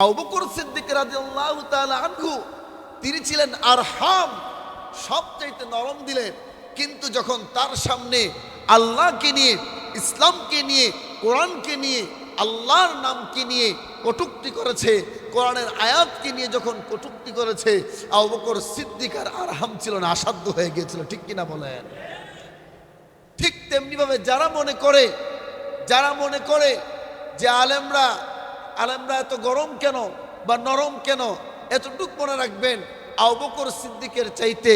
আবু বকর সিদ্দিক রাদিয়াল্লাহু তাআলা আনহু তিনি ছিলেন আরহাম, সবচাইতে নরম দিলেন। কিন্তু যখন তার সামনে আল্লাহকে নিয়ে, ইসলামকে নিয়ে, কোরআনকে নিয়ে, আল্লাহর নামকে নিয়ে কটূক্তি করেছে, কোরআনের আয়াতকে নিয়ে যখন কটূক্তি করেছে, আবু বকর সিদ্দিক আর আরহাম ছিল না, অসাধ্য হয়ে গিয়েছিল। ঠিক কিনা বলেন? ঠিক তেমনিভাবে যারা মনে করে যে আলেমরা এত গরম কেন বা নরম কেন, এতটুক মনে রাখবেন, আবু বকর সিদ্দিকের চাইতে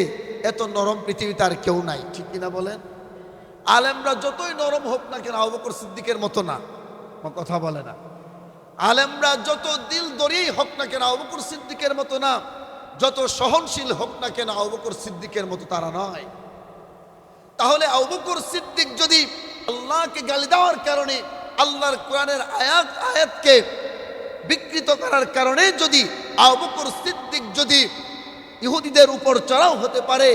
এত নরম পৃথিবীতে আর কেউ নাই। ঠিক কিনা বলেন? আলেমরা যতই নরম হোক না কেন আবু বকর সিদ্দিকের মতো না। কথা বলে না। আলেমরা যত দিল দরিয়াই হোক না কেন আবু বকর সিদ্দিকের মতো না, যত সহনশীল হোক না কেন আবু বকর সিদ্দিকের মতো তারা নয়। তাহলে আবু বকর সিদ্দিক যদি আল্লাহকে গালি দেওয়ার কারণে, আল্লাহর কোরআনের আয়াতকে বিকৃত করার কারণে যদি আবু বকর সিদ্দিক যদি ইহুদিদের উপর চড়াও হতে পারে,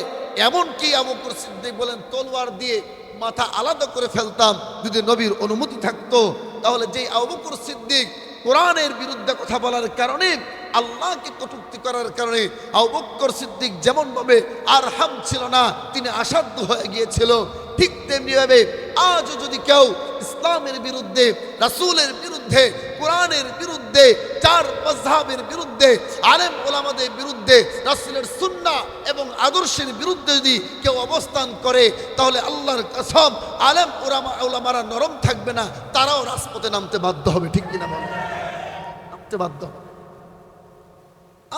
এমনকি আবু বকর সিদ্দিক বলেন তলোয়ার দিয়ে মাথা আলাদা করে ফেলতাম যদি নবীর অনুমতি থাকতো, তাহলে যেই আবু বকর সিদ্দিক কোরআনের বিরুদ্ধে কথা বলার কারণে, আল্লাহকে কটূক্তি করার কারণে আবু বকর সিদ্দিক যেমনভাবে আরহাম ছিল না, তিনি অসাধ্য হয়ে গিয়েছিল, ঠিক তেমনিভাবে আজও যদি কেউ ইসলামের বিরুদ্ধে, রাসূলের বিরুদ্ধে, কোরআনের বিরুদ্ধে, চার মাযহাবের বিরুদ্ধে, আলেম ওলামাদের বিরুদ্ধে, রাসূলের সুন্নাহ এবং আদর্শের বিরুদ্ধে যদি কেউ অবস্থান করে, তাহলে আল্লাহর কসম আলেম ওলামারা নরম থাকবে না, তারাও রাজপথে নামতে বাধ্য হবে। ঠিক কিনা বলেন? নামতে বাধ্য হবে।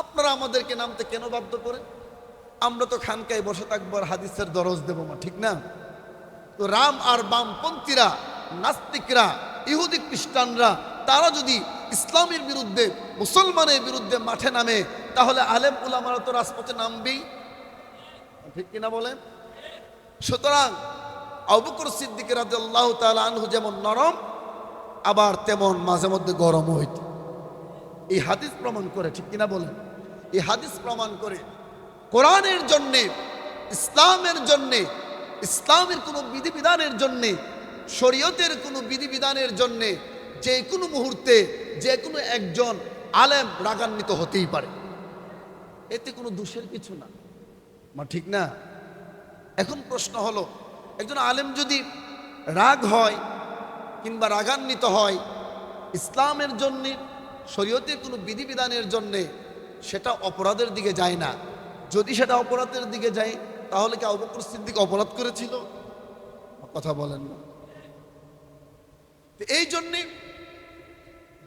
আপনারা আমাদেরকে নামতে কেন বাধ্য করেন? আমরা তো খানকায় বসে থাকবো আর হাদিসের দরজ দেবো না, ঠিক না? তো রাম আর বামপন্থীরা, নাস্তিকরা, ইহুদি খ্রিস্টানরা, তারা যদি ইসলামের বিরুদ্ধে, মুসলমানের বিরুদ্ধে মাঠে নামে, তাহলে আলেম উলামারা তো রাজপথে নামবেই। ঠিক কিনা বলেন? সুতরাং আবু বকর সিদ্দিক রাদিয়াল্লাহু তাআলা আনহু যেমন নরম, আবার তেমন মাঝে মধ্যে গরম হইত। এই হাদিস প্রমাণ করে। ঠিক কিনা বলেন? এই হাদিস প্রমাণ করে কোরআনের জন্যে, ইসলামের জন্যে, ইসলামের কোনো বিধিবিধানের জন্যে, শরীয়তের কোনো বিধিবিধানের জন্যে যে কোনো মুহূর্তে যে কোনো একজন আলেম রাগান্বিত হতেই পারে, এতে কোনো দোষের কিছু না। ঠিক না? এখন প্রশ্ন হলো, একজন আলেম যদি রাগ হয় কিংবা রাগান্বিত হয় ইসলামের জন্যে, শরীয়তের কোনো বিধিবিধানের জন্যে, সেটা অপরাধের দিকে যায় না। যদি সেটা অপরাধের দিকে যায়, তাহলে কি আবু বকর সিদ্দিক অপরাধ করেছিল? কথা বলেন না। এই জন্যে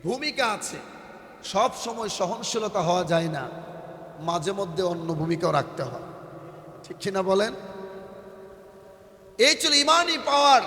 ভূমিকা আছে, সব সময় সহনশীলতা হওয়া যায় না, মাঝে মধ্যে অন্য ভূমিকাও রাখতে হয়। ঠিক কিনা বলেন? এই ছিল ইমানি পাওয়ার।